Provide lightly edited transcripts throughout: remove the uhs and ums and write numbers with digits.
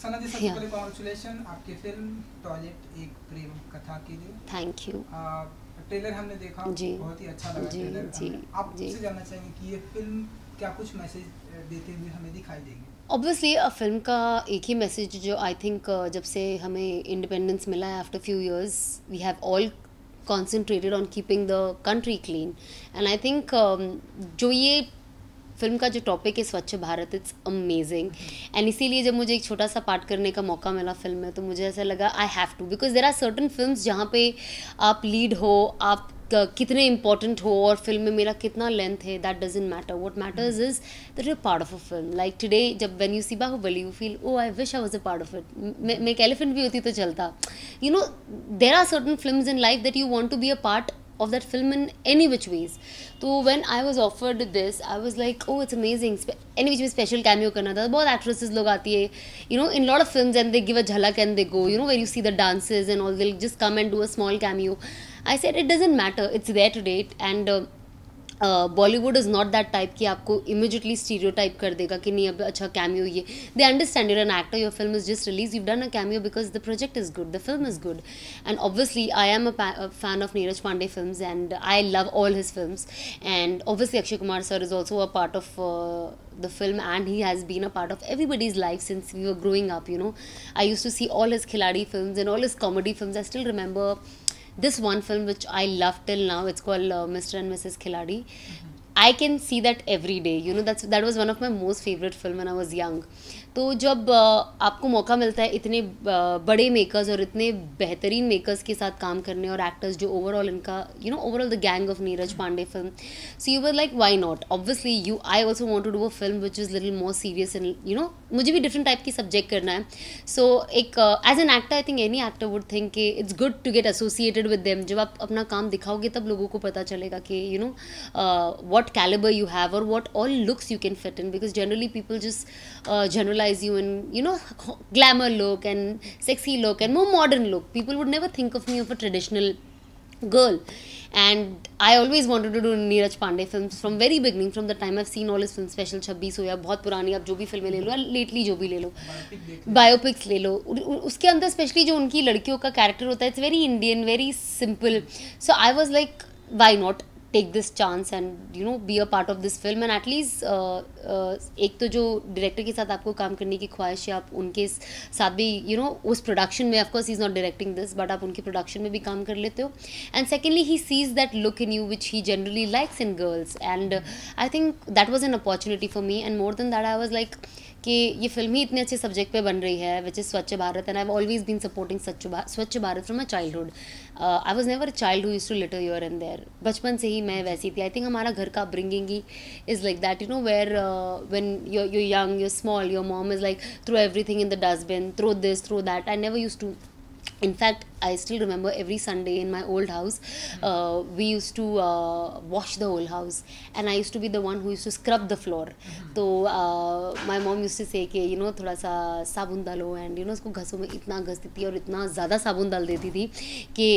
सना जी, सबसे पहले कॉन्ग्रेचुलेशन आपकी फिल्म टॉयलेट एक प्रेम कथा के लिए। Thank you. ट्रेलर हमने देखा, जी बहुत ही अच्छा लगा जी ट्रेलर जी हमें। आपसे जानना चाहेंगे कि ये फिल्म क्या कुछ मैसेज देते हुए हमें दिखाई देगी? ऑब्वियसली फिल्म का एक ही मैसेज जो आई थिंक जब से हमें इंडिपेंडेंस मिला है after few years we have all concentrated on keeping the country clean and I think जो ये फिल्म का जो टॉपिक है स्वच्छ भारत इट्स अमेजिंग एंड इसीलिए जब मुझे एक छोटा सा पार्ट करने का मौका मिला फिल्म में तो मुझे ऐसा लगा I have to because there are certain films जहाँ पे आप लीड हो आप कितने इंपॉर्टेंट हो और फिल्म में मेरा कितना लेंथ है that doesn't matter what matters is that you part of a film like today जब when you see Baahubali you feel oh I wish I was a part of it मैं एक elephant भी होती तो चलता you know there are certain films in life that you want to be a part of that film in any which ways. So when I was offered this, I was like, oh, it's amazing. Any which way special cameo करना था. बहुत actresses लोग आती है, you know, in lot of films and they give a झलक and they go, you know, where you see the dances and all, they'll just come and do a small cameo. I said it doesn't matter. It's there to date and Bollywood is not that type कि आपको immediately stereotype कर देगा कि नहीं अब अच्छा cameo ये they understand you're an actor your film is just release you done a cameo because the project is good the film is good and obviously I am a fan of Neeraj Pandey films and I love all his films and obviously Akshay Kumar sir is also a part of the film and he has been a part of everybody's life since we were growing up, you know. I used to see all his Khiladi films and all his comedy films. I still remember this one film which I love till now. It's called Mr. and Mrs. Khiladi. I can see that every day. You know, that was one of my most favorite film when I was young. तो जब आपको मौका मिलता है इतने बड़े makers और इतने बेहतरीन मेकर्स के साथ काम करने और एक्टर्स जो ओवरऑल इनका you know overall the gang of Neeraj Pandey film so you were like why not obviously you I also want to do a film which is little more serious and you know मुझे भी different type की subject करना है so एक as an actor I think any actor would think कि it's good to get associated with them जब आप अपना काम दिखाओगे तब लोगों को पता चलेगा कि you know what calibre you have or what all looks you can fit in because generally people just generalize you in you know glamour look and sexy look and more modern look. People would never think of me of a traditional girl and I always wanted to do Neeraj Pandey films from very beginning from the time I've seen all his films special 26 हो या बहुत पुरानी आप जो भी फिल्में ले लो या लेटली जो भी ले लो बायोपिक्स ले लो उसके अंदर स्पेशली जो उनकी लड़कियों का कैरेक्टर होता है it's very Indian very simple so I was like why not take this chance and you know be a part of this film and at least एक तो जो डायरेक्टर के साथ आपको काम करने की ख्वाहिश है आप उनके साथ भी you know उस प्रोडक्शन में of course he is not directing this but आप उनके प्रोडक्शन में भी काम कर लेते हो and secondly he sees that look in you which he generally likes in girls and I think that was an opportunity for me and more than that I was like कि ये film ही इतने अच्छे subject पे बन रही है which is Swachh Bharat and I have always been supporting Swachh Bharat from my childhood I was never a child who used to litter here and there बचपन से ही मैं वैसी थी आई थिंक हमारा घर का अपब्रिंगिंग ही is like that you know where when you young you small your mom is like throw everything in the dustbin throw this throw that I never used to in fact I still remember every Sunday in my old house we used to wash the whole house and I used to be the one who used to scrub the floor तो my mom used to say कि you know थोड़ा सा साबुन डालो and you know उसको घसों में इतना घस देती और इतना ज़्यादा साबुन डाल देती थी कि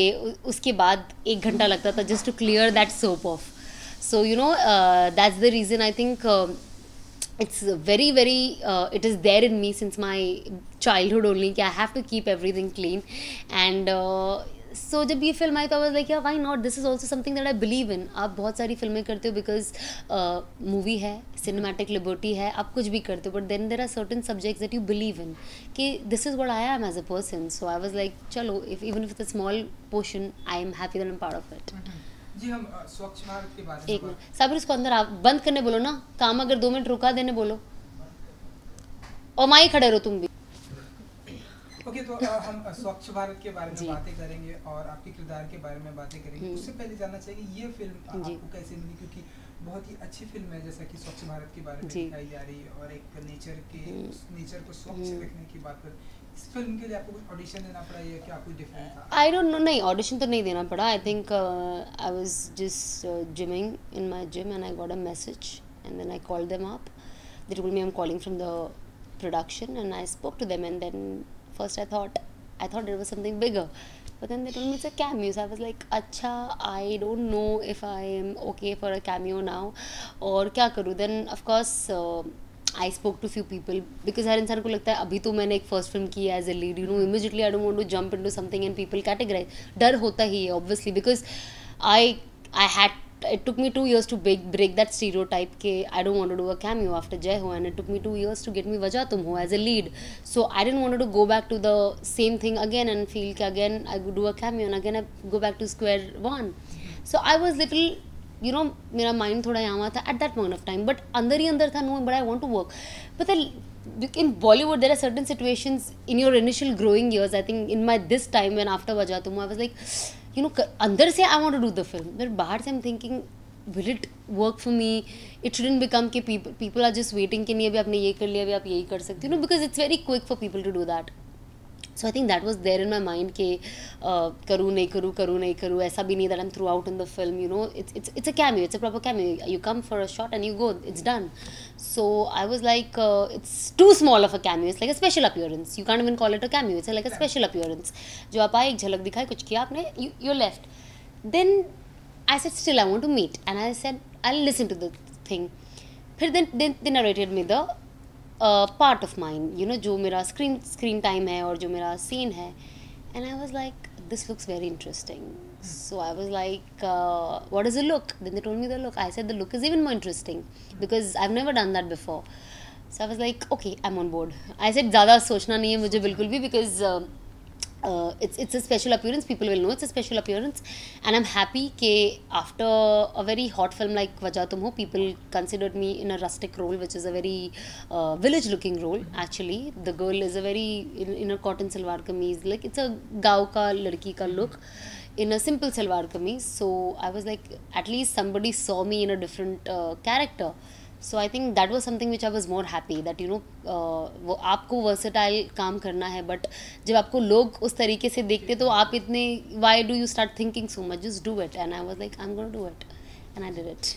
उसके बाद 1 घंटा लगता था just to clear that soap off so you know that's the reason I think it's very it is there in me since my childhood only कि I have to keep everything clean and so जब ये film आई तो I was like yeah why not this is also something that I believe in आप बहुत सारी फिल्में करते हो because मूवी है cinematic liberty है आप कुछ भी करते हो but then there are certain subjects that you believe in कि this is what I am as a person so I was like चलो even if it's a small portion I am happy that I'm part of it. जी हम स्वच्छ भारत के बारे में एक minute Sabir इसको अंदर आप बंद करने बोलो ना काम अगर 2 मिनट रुका देने बोलो और माई खड़े रहो तुम भी ओके तो हम स्वच्छ भारत के बारे में बातें करेंगे और आपके किरदार के बारे में बातें करेंगे उससे पहले जानना चाहिए ये फिल्म आपको कैसे मिली क्योंकि बहुत ही अच्छी फिल्म है जैसा कि स्वच्छ भारत के बारे में दिखाई जा रही है और एक नेचर को स्वच्छ रखने की बात कर इस फिल्म के लिए आपको कुछ ऑडिशन देना पड़ा या क्या कोई डिफरेंट था आई डोंट नो नहीं ऑडिशन तो नहीं देना पड़ा I think I was just gymming in my gym and I got a message and then I called them up they told me I am calling from the production and I spoke to them and then first I thought it was something bigger but then they told me it's a cameo so I was like अच्छा I don't know if I am okay for a cameo now और क्या करूँ then of course I spoke to few people because हर इंसान को लगता है अभी तो मैंने एक फर्स्ट फिल्म की है as a lead, you know, immediately I don't want to jump into something and people categorise. डर होता ही है obviously because I had it took me 2 years to break that stereotype ke I don't want to do a cameo after Jai Ho, and it took me 2 years to get me Wajah Tum Ho as a lead. So I didn't want to go back to the same thing again and feel कि again I would do a cameo and again I go back to square one. So I was little, you know, मेरा mind थोड़ा यहाँ था at that point of time, but अंदर ही अंदर था no, but I want to work. But then in Bollywood there are certain situations in your initial growing years. I think in my this time when after Wajah Tum Ho I was like, you know, अंदर से I want to do the film, but बाहर से I'm thinking will it work for me? It shouldn't become कि people are just waiting कि नहीं अभी आपने ये कर लिया अभी आप यही कर सकते हो, you know, because it's very quick for people to do that. So I think that was there in my mind कि करूँ नहीं करूँ ऐसा भी नहीं that I'm throughout in the film, you know, it's a cameo, it's a proper cameo. You come for a shot and you go, it's done. So I was like it's too small of a cameo, it's like a special appearance. You can't even call it a cameo, it's like a special appearance. जो आप आए एक झलक दिखाए कुछ किया आपने, you're left. Then I said still I want to meet and I said I'll listen to the thing. फिर then they narrated me the part of mine, you know, जो मेरा screen time है और जो मेरा scene है, and I was like this looks very interesting. So I was like what is the look? Then they told me the look. I said the look is even more interesting because I've never done that before. So I was like okay, I'm on board. I said ज़्यादा सोचना नहीं है मुझे बिल्कुल भी because it's a special appearance, people will know it's a special appearance, and I'm happy कि after a very hot film like Wajah Tum Ho, people considered me in a rustic role, which is a very village looking role. Actually the girl is a very in a cotton salwar kameez, like it's a gaon ka ladki ka look in a simple salwar kameez. So I was like at least somebody saw me in a different character. So I think that was something which I was more happy that, you know, वो आपको versatile काम करना है, but जब आपको लोग उस तरीके से देखते तो आप इतने why do you start thinking so much, just do it. And I was like I'm going to do it and I did it.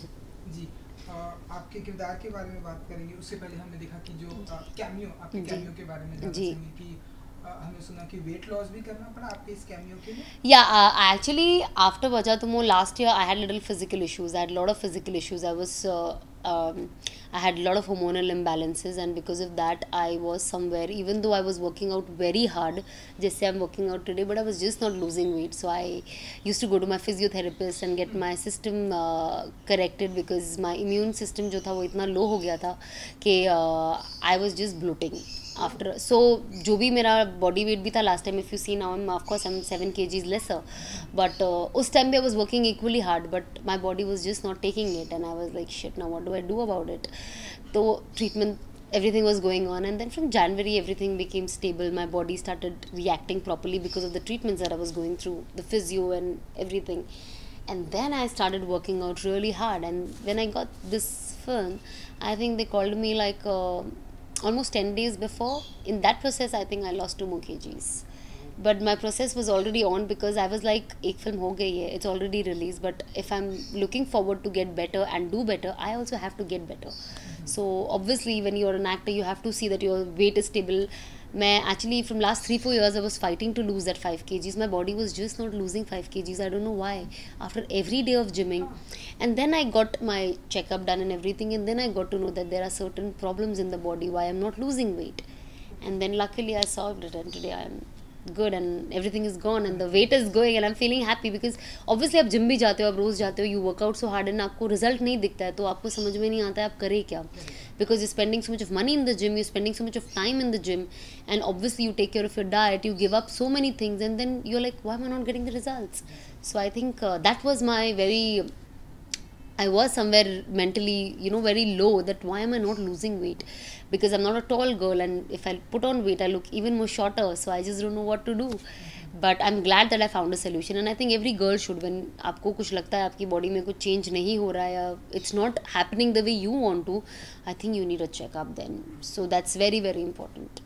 जी आपके किरदार के बारे में बात करेंगे उससे पहले हमने देखा कि जो कैमियो आपके कैमियो के बारे में जानना चाहेंगे कि हमने सुना कि weight loss भी करना पड़ा आपके इस कैमियो के लिए. Yeah, actually after Wajah Tum Ho last year I had little physical issues. I had a lot of physical issues. I had a lot of hormonal imbalances, and because of that I was somewhere, even though I was working out very hard just say I'm working out today, but I was just not losing weight. So I used to go to my physiotherapist and get my system corrected because my immune system जो था वो इतना low हो गया था कि I was just bloating after. So जो भी मेरा body weight भी था last time, if you see now I'm of course I'm 7 kgs lesser, but उस time भी I was working equally hard, but my body was just not taking it, and I was like shit, now what do I do about it? So treatment, everything was going on, and then from January everything became stable. My body started reacting properly because of the treatments that I was going through, the physio and everything. And then I started working out really hard, and when I got this film, I think they called me like almost 10 days before. In that process I think I lost 2 more kgs, but my process was already on because I was like ek film ho gayi hai, it's already released, but if I'm looking forward to get better and do better, I also have to get better. So obviously when you're an actor you have to see that your weight is stable. मैं actually from last 3-4 years I was fighting to lose that 5 kgs. My body was just not losing 5 kgs. I don't know why. After every day of gymming, and then I got my checkup done and everything, and then I got to know that there are certain problems in the body why I'm not losing weight. And then luckily I solved it, and today I am good and everything is gone and the weight is going and I'm feeling happy because obviously आप gym भी जाते हो, आप रोज़ जाते हो, you work out so hard and आपको result नहीं दिखता है तो आपको समझ में नहीं आता है आप करें क्या, because you're spending so much of money in the gym, you're spending so much of time in the gym, and obviously you take care of your diet, you give up so many things, and then you're like why am I not getting the results. So I think that was my very, I was somewhere mentally, you know, very low that why am I not losing weight, because I'm not a tall girl and if I put on weight I look even more shorter, so I just don't know what to do. But I'm glad that I found a solution, and I think every girl should. When आपको कुछ लगता है आपकी body में कुछ change नहीं हो रहा है या it's not happening the way you want to, I think you need a checkup then. So that's very very important.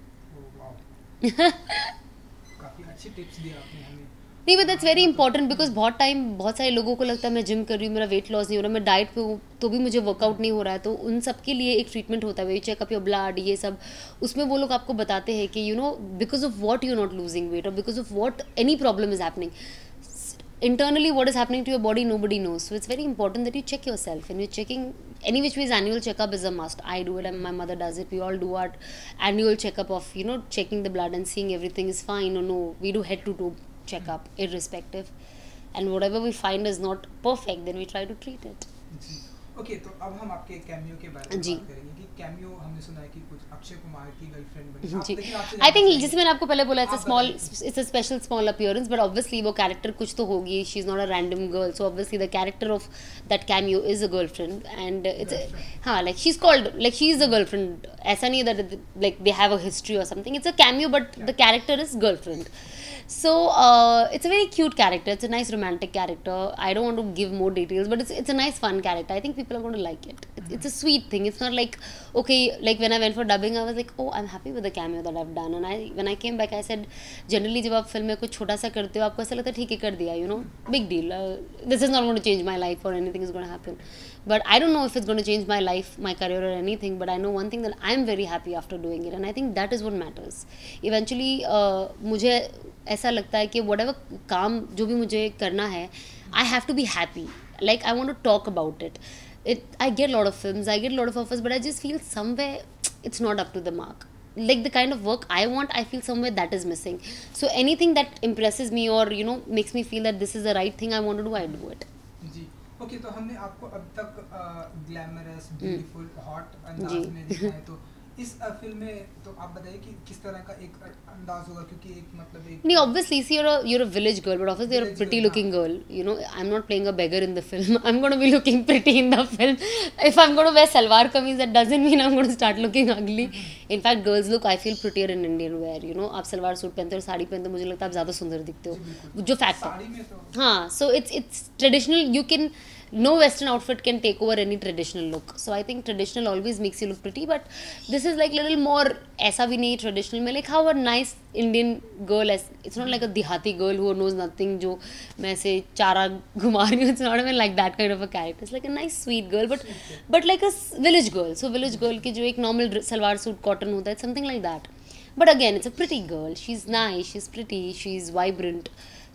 काफी अच्छी टिप्स दी आपने हमें. नहीं, but that's very important because बहुत सारे लोगों को लगता है मैं जिम कर रही हूँ, मेरा वेट लॉस नहीं हो रहा, मैं डाइट पे हूँ तो भी मुझे वर्कआउट नहीं हो रहा है, तो उन सब के लिए एक ट्रीटमेंट होता है, चेकअप योर ब्लड, ये सब. उसमें वो लोग आपको बताते हैं कि you know because of what you not losing weight और because of what any problem is happening, internally what is happening to your body nobody knows, so it's very important that you check yourself, and you're checking any which ways. Annual checkup is a must. I do it and my mother does it. We all do our annual checkup of, you know, checking the blood and seeing everything is fine or no. We do head to toe checkup irrespective, and whatever we find is not perfect, then we try to treat it. Okay तो अब हम आपके cameo के बारे में बात करेंगे कि कैमियो हमने सुना है कि कुछ अक्षय कुमार की गर्लफ्रेंड बनी जी. आई थिंक जैसे मैंने आपको पहले बोला, it's a special small appearance, but obviously वो कैरेक्टर कुछ तो होगी. She is not a random girl, so obviously the character of that cameo is a girlfriend, and it's हाँ like she is called like she is a girlfriend. ऐसा नहीं है that like they have a history और something. It's a cameo but the character is girlfriend. So it's a very cute character. It's a nice romantic character. I don't want to give more details, but it's a nice fun character. I think people are going to like it. It's a sweet thing. It's not like, okay, like when I went for dubbing, I was like, oh, I'm happy with the cameo that I've done. And when I came back, I said, generally जब आप film में कुछ छोटा सा करते हो, आपको ऐसा लगता है ठीक है कर दिया, you know, big deal. This is not going to change my life or anything is going to happen. But I don't know if it's going to change my life, my career or anything, but I know one thing, that I'm very happy after doing it, and I think that is what matters. Eventually मुझे ऐसा लगता है कि whatever काम जो भी मुझे करना है, I have to be happy. Like I want to talk about it. I get a lot of films, I get a lot of offers, but I just feel somewhere it's not up to the mark. Like the kind of work I want, I feel somewhere that is missing. So anything that impresses me or, you know, makes me feel that this is the right thing I want to do, I do it. जी. Okay तो हमने आपको अब तक glamorous, beautiful, hot अंदाज में देखा है, तो इस फिल्म में तो आप बताइए कि किस तरह का एक अंदाज होगा, क्योंकि एक मतलब एक नहीं, obviously see you're a village girl, but obviously you're a pretty looking girl, you know. I'm not playing a beggar in the film. I'm going to be looking pretty in the film. If I'm going to wear salwar kameez, that doesn't mean I'm going to start looking ugly. In fact, girls look, I feel prettier in Indian wear, you know. आप salwar suit पहनते हो, साड़ी पहनते हो, मुझे लगता है आप ज़्यादा सुंदर दिखते हो, जो फैक्ट है. हाँ, so it's traditional. You can, no western outfit can take over any traditional look. So I think traditional always makes you look pretty, but this is like little more ऐसा भी नहीं traditional में, like how a nice Indian girl is. It's not like a dihati girl who knows nothing, जो मैं ऐसे चारा घुमा रही हूँ. It's not even like that kind of a character. It's like a nice sweet girl, but like a village girl. So village girl की जो एक normal सलवार सूट cotton होता है, something like that. But again, it's a pretty girl. She's nice, she's pretty, she's vibrant.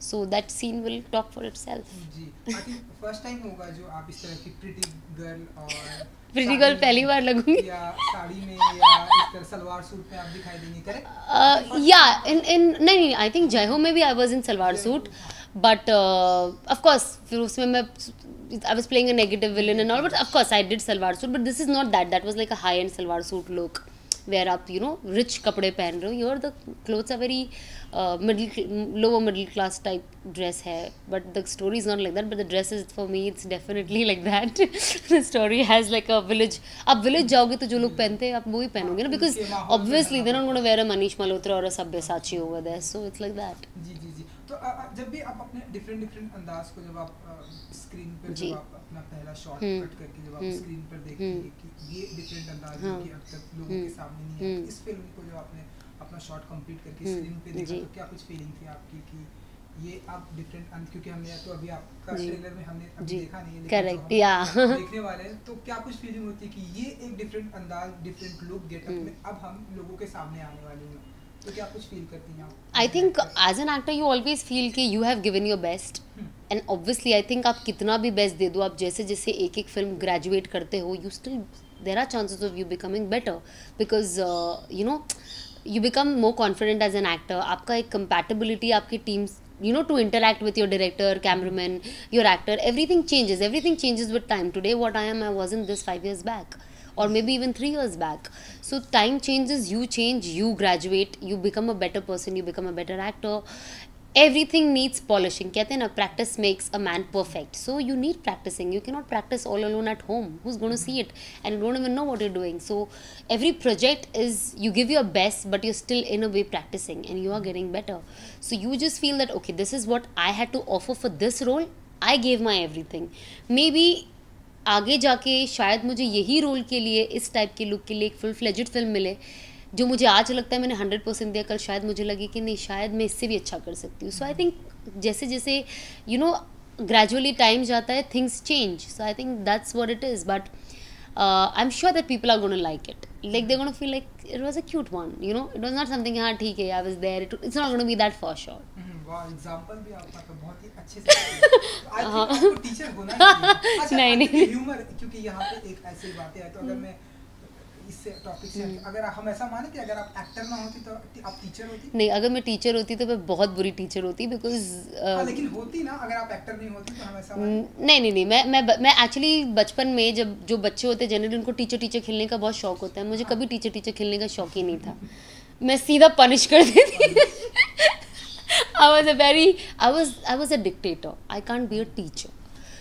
So that scene will talk for itself. Ji. I think first time होगा जो आप इस तरह की pretty girl और pretty girl पहली बार लगूंगी या साड़ी में या इस तरह सलवार सूट में आप दिखाई देंगी, करेक्ट? Yeah, in नहीं, I think जय हो में भी I was in salwar suit, but of course फिर उसमें मैं I was playing a negative villain and all, but of course I did salwar suit, but this is not that. That was like a high end salwar suit look, where आप, you know, rich कपड़े पहन रहे हो. Here the clothes are very lower middle class type dress है, but the story is not like that. But the dress is, for me, it's definitely like that. The story has like a village. आप village जाओगे तो जो लोग पहनते हैं आप वो ही पहनोगे ना, because obviously they're not going to wear a Manish Malhotra or a Sabyasachi over there, so it's like that. जी जी जी. तो जब भी आप अपने डिफरेंट अंदाज को जब आप स्क्रीन पर जब आप अपना पहला शॉट कट करके जब आप स्क्रीन पर देखते हैं कि ये डिफरेंट अंदाज है कि अब तक लोगों के सामने नहीं है, इस फिल्म को जब आपने अपना शॉट कंप्लीट करके स्क्रीन पे देखा, तो क्या कुछ फीलिंग थी आपकी कि ये आप डिफरेंट, क्योंकि हमने तो अभी आपका ट्रेलर में हमने अभी देखा नहीं है, करेक्ट, या देखने वाले हैं, तो क्या कुछ फीलिंग होती है कि ये एक डिफरेंट अंदाज, डिफरेंट लुक, गेटअप में अब हम लोगों के सामने आने वाले हैं, तो क्या कुछ फील करती हैं आप? I think as an actor you always feel कि you have given your best, and obviously I think आप कितना भी बेस्ट दे दो, आप जैसे जैसे एक एक फिल्म ग्रेजुएट करते हो, you still, there are chances of you becoming better, because you know, you become more confident as an actor. आपका एक compatibility आपकी teams, you know, to interact with your director, cameraman, your actor, everything changes with time. Today what I am, I wasn't this 5 years back, or maybe even 3 years back. So time changes, you change, you graduate, you become a better person, you become a better actor. Everything needs polishing. कहते हैं ना, practice makes a man perfect. So you need practicing. You cannot practice all alone at home. Who's going to see it? And you don't even know what you're doing. So every project is, you give your best, but you're still in a way practicing, and you are getting better. So you just feel that, okay, this is what I had to offer for this role. I gave my everything. Maybe आगे जाके शायद मुझे यही role के लिए, इस type के look के लिए एक फुल फ्लेजेड फिल्म मिले, जो मुझे आज लगता है मैंने 100% दिया, कल शायद मुझे लगे कि नहीं, शायद मैं इससे भी अच्छा कर सकती हूँ. सो आई थिंक जैसे जैसे यू नो ग्रेजुअली टाइम जाता है, things change. So I think that's what it is, but I am sure that people are gonna like it. Like they're gonna feel like it was a cute one, you know. It was not something, हाँ ठीक है, I was there. It's not gonna be that for sure. वाह, example भी आप मतलब बहुत ही अच्छे से आई थिंक आपको टीचर होना चाहिए। अच्छा, नहीं ह्यूमर, क्योंकि यहाँ पे एक ऐसी बातें है, तो अगर मैं इससे टॉपिक से अगर हम ऐसा माने कि अगर आप एक्टर ना होती तो आप टीचर होती? नहीं, अगर मैं टीचर होती तो मैं बहुत बुरी टीचर होती, बिकॉज लेकिन होती ना, अगर आप एक्टर नहीं होती तो हम ऐसा माने? नहीं, मैं एक्चुअली बचपन में जब जो बच्चे होते हैं जनरली उनको टीचर खेलने का बहुत शौक होता है, मुझे कभी टीचर खेलने का शौक ही नहीं था, मैं सीधा पनिश कर देती। I was a dictator. I can't be a teacher.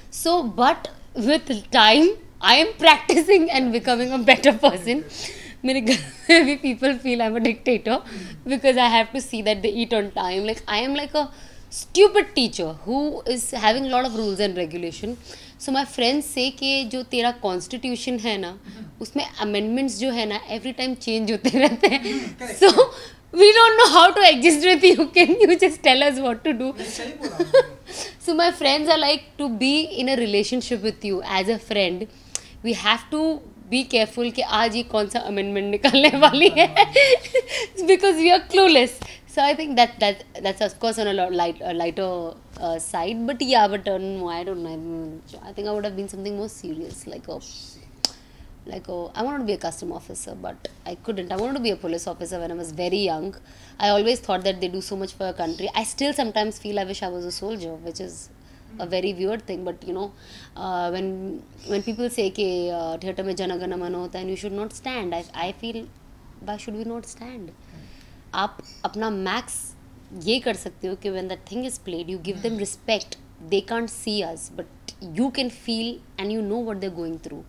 So, but with time, I am practicing and becoming a better person. मेरे घर में भी people feel I'm a dictator because I have to see that they eat on time. Like I am like a stupid teacher who is having a lot of rules and regulation. So my friends say कि जो तेरा constitution है ना, उसमें amendments जो है ना every time change होते रहते हैं. So we don't know how to exist with you. Can you just tell us what to do? So my friends are like, to be in a relationship with you as a friend, we have to be careful कि आज ये कौन सा amendment निकालने वाली है, because we are clueless. So I think that's of course on a lighter side, but yeah, but no, I don't know. I think I would have been something more serious, like I wanted to be a custom officer, but I couldn't. I wanted to be a police officer when I was very young. I always thought that they do so much for a country. I still sometimes feel I wish I was a soldier, which is a very weird thing. But you know, when people say कि theatre में जन गण मन होता है and you should not stand, I feel why should we not stand? आप अपना max ये कर सकते हो कि when that thing is played, you give them respect. They can't see us, but you can feel and you know what they're going through.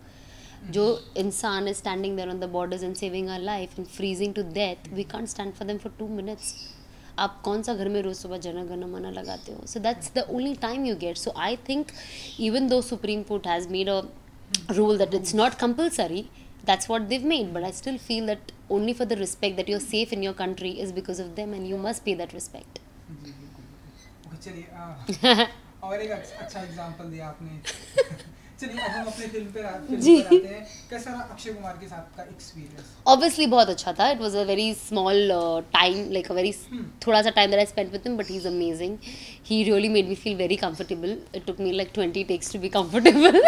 जो इंसान is standing there on the borders and saving our life and freezing to death, we can't stand for them for 2 minutes. आप कौन सा घर में रोज सुबह जन गण मन लगाते हो? So that's the only time you get. So I think even though Supreme Court has made a rule that it's not compulsory, that's what they've made, but I still feel that only for the respect that you're safe in your country is because of them, and you must pay that respect. चलिए और एक अच्छा example दिया आपने। चलिए अब हम अपने फिल्म पे आते हैं। कैसा रहा अक्षय कुमार के साथ का एक्सपीरियंस? Obviously बहुत अच्छा था. It was a very small time, like a very थोड़ा सा time that I spent with him, but he's amazing. He really made me feel very comfortable. It took me like 20 takes to be comfortable.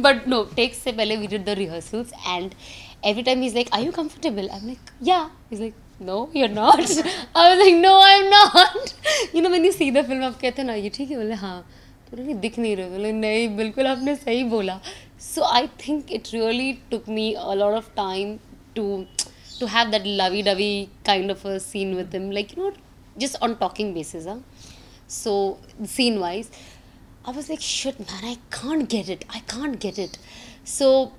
But no, takes से पहले we did the rehearsals, and every time he's like, "Are you comfortable?" I'm like, "Yeah." He's like, "No, you're not." I was like, "No, I'm not." You know when you see the film आप कहते हैं ना ये ठीक है, बोले हाँ, तो नहीं दिख नहीं रहे, बोले नहीं बिल्कुल आपने सही बोला. So I think it really took me a lot of time to have that lovey-dovey kind of a scene with him, like you know, just on talking basis, huh? So scene wise, I was like, shit man, I can't get it. So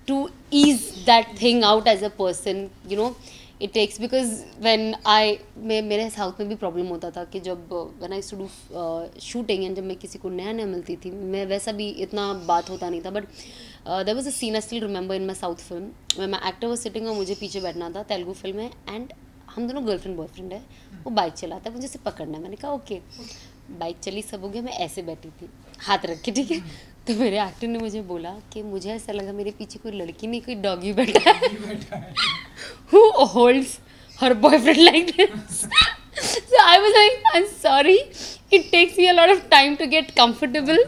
to ease that thing out as a person, you know, it takes, because when मेरे south में भी problem होता था कि जब when I used to do shooting and जब मैं किसी को नया मिलती थी, मैं वैसा भी इतना बात होता नहीं था, but there was a scene I still remember in my South film where my actor was sitting और मुझे पीछे बैठना था, तेलुगु फिल्म है, and हम दोनों गर्लफ्रेंड बॉयफ्रेंड है, वो बाइक चलाता है, मुझे उसे पकड़ना है. मैंने कहा ओके, बाइक चली सब हो गया, मैं ऐसे बैठी थी हाथ रख के, ठीक है. तो मेरे एक्टर ने मुझे बोला कि मुझे ऐसा लगा मेरे पीछे कोई लड़की नहीं, कोई डॉगी बैठा है who holds her boyfriend like this. So I was like, I'm sorry, it takes me a lot of time to get comfortable,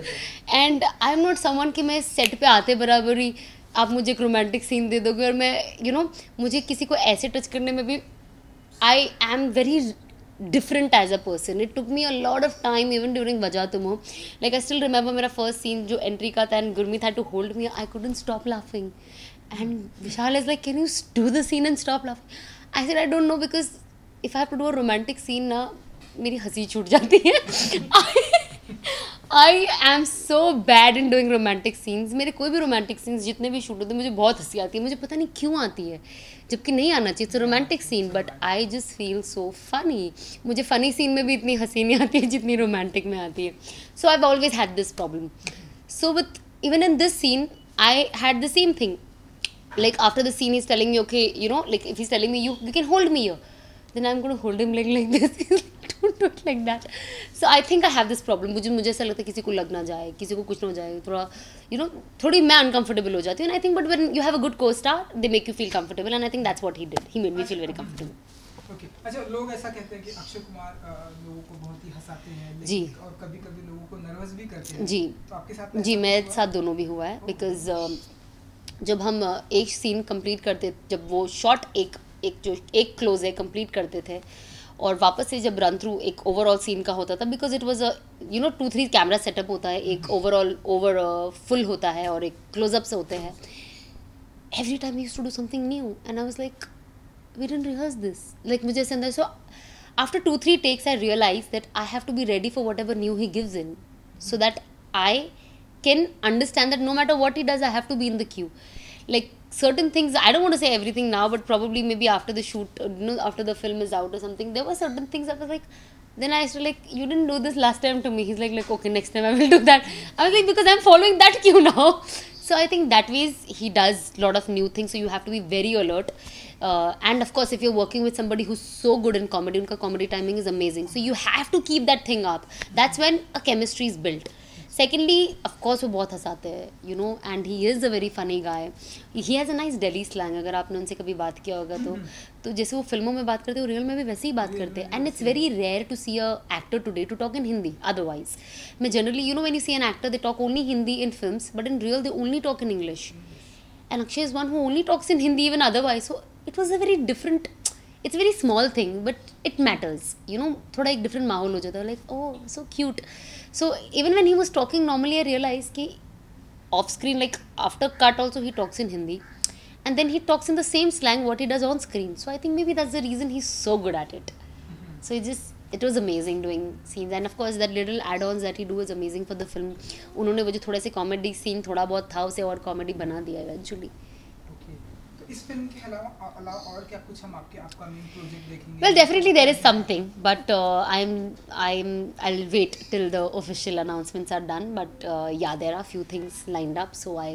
and I'm not someone कि मैं सेट पे आते बराबर ही आप मुझे एक रोमांटिक सीन दे दोगे और मैं you know, मुझे किसी को ऐसे टच करने में भी I am very different as a person. It took me a lot of time even during Vajah Tum Ho. Like I still remember मेरा first scene जो entry का था and Gurmeet had to hold me. I couldn't stop laughing. And Vishal is like, can you do the scene and stop laughing? I said, I don't know, because if I have to do a romantic scene ना मेरी हंसी छूट जाती है. I am so bad in doing romantic scenes. मेरे कोई भी romantic scenes जितने भी शूट होते हैं मुझे बहुत हंसी आती है, मुझे पता नहीं क्यों आती है, जबकि नहीं आना चाहिए. It's a romantic scene, but I just feel so funny. मुझे funny scene में भी इतनी हंसी नहीं आती है जितनी romantic में आती है. So I've always had this problem. So with even in this scene, I had the same thing. Like after the scene he's telling me, okay, you know, like if he's telling me you can hold me here, then I'm going to hold him like this. Don't do it like that. So I think I have this problem. मुझे ऐसा लगता है किसी को लग ना जाए, किसी को कुछ ना हो जाए, थोड़ा you know, थोड़ी मैं uncomfortable हो जाती हूँ. And I think but when you have a good co-star, they make you feel comfortable, and I think that's what he did. He made me feel very comfortable. Okay अच्छा, लोग ऐसा कहते हैं कि अक्षय कुमार लोगों को बहुत ही हंसाते हैं जी, और कभी कभी लोगों को नर्वस भी करते हैं। जी, तो आपके साथ में जी, ऐसा मेरे कुछ हुआ? साथ दोनों भी हुआ है बिकॉज जब हम एक सीन कंप्लीट करते, जब वो शॉट एक एक जो एक क्लोज है कंप्लीट करते थे और वापस से जब रन थ्रू एक ओवरऑल सीन का होता था, because it was a 2-3 camera setup होता है, एक ओवर फुल होता है और एक क्लोजअप्स होते हैं. Every time we used to do something new and I was like we didn't rehearse this, like मुझे ऐसे अंदर. So after 2-3 takes I realized that I have to be ready for whatever new he gives in, so that I can understand that no matter what he does, I have to be in the queue. Like certain things, I don't want to say everything now, but probably maybe after the shoot, after the film is out or something, there were certain things I was like, then I used to like, you didn't do this last time to me. He's like okay, next time I will do that. I was like, because I'm following that cue now. So I think that ways he does a lot of new things, so you have to be very alert. And of course, if you're working with somebody who's so good in comedy, unka comedy timing is amazing, so you have to keep that thing up. That's when a chemistry is built. Secondly, of course वो बहुत हंसाते हैं, and he is a very funny guy. He has a nice Delhi slang. अगर आपने उनसे कभी बात किया होगा तो जैसे वो फिल्मों में बात करते हैं, वो रियल में भी वैसे ही बात करते हैं. And it's very rare to see a actor today to talk in Hindi. Otherwise, मैं generally, when you see an actor, they talk only Hindi in films, but in real they only talk in English. And Akshay is one who only talks in Hindi even otherwise. So it was a very different. It's a very small thing, but it matters. थोड़ा एक different माहौल हो जाता है. Like, oh, so cute. So even when he was talking normally, I realized कि off screen, like after cut also, he talks in Hindi, and then he talks in the same slang what he does on screen. So I think maybe that's the reason he's so good at it. So it was amazing doing scenes, and of course that little add-ons that he do is amazing for the film. उन्होंने वो जो थोड़े से comedy scene थोड़ा बहुत था, उसे और comedy बना दिया eventually. इस फिल्म के अलावा और क्या कुछ हम आपका अपकमिंग प्रोजेक्ट देखेंगे? Well, definitely there is something, but I'll wait till the official announcements are done. But yeah, there are few things lined up, so I.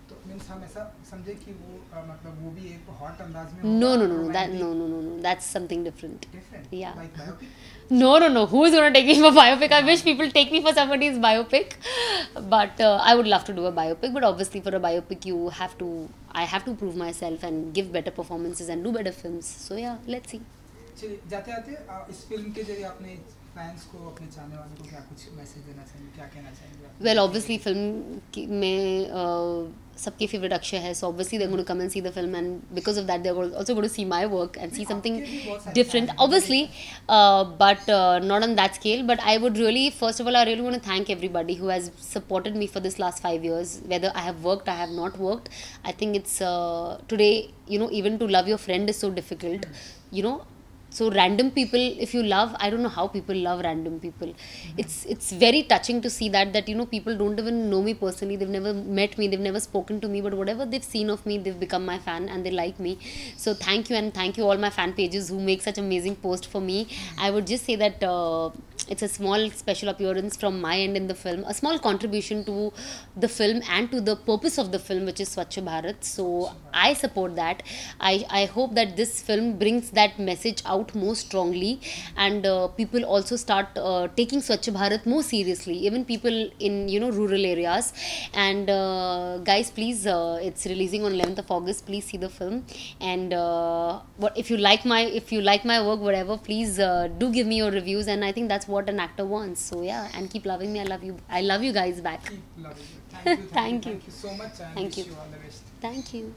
तो मींस हम ऐसा समझे कि वो मतलब वो भी एक हॉट अंदाज में No, होगा, no, no, no. That no. That's something different. Different? Yeah. Like biopic? No. Who is gonna take me for biopic? I wish people take me for somebody's biopic, but I would love to do a biopic. But obviously, for a biopic, I have to prove myself and give better performances and do better films. So yeah, let's see. चलिए, जाते इस film के जरिए अपने fans को, अपने चाहने वालों को क्या कुछ मैसेज देना चाहेंगे, क्या कहना चाहेंगे? Well, obviously, film में सबके favorite Akshay है, so obviously they're going to come and see the film, and because of that, they're also going to see my work and see something different. Obviously, but not on that scale. But I would really, first of all, I really want to thank everybody who has supported me for this last 5 years. Whether I have worked, I have not worked. I think it's today, even to love your friend is so difficult. So random people, if you love, I don't know how people love random people. It's very touching to see that people don't even know me personally, they've never met me, they've never spoken to me, but whatever they've seen of me, they've become my fan and they like me. So thank you, and thank you all my fan pages who make such amazing posts for me. I would just say that it's a small special appearance from my end in the film, a small contribution to the film and to the purpose of the film, which is Swachh Bharat. So I support that. I hope that this film brings that message out more strongly, and people also start taking Swachh Bharat more seriously, even people in rural areas. And guys, please, it's releasing on 11th of August. Please see the film, and if you like my work, whatever, please do give me your reviews, and I think that's what an actor wants. So yeah, and keep loving me. I love you guys back. Keep loving you. Thank you. Thank you so much, and Thank wish you. you all the best. Thank you.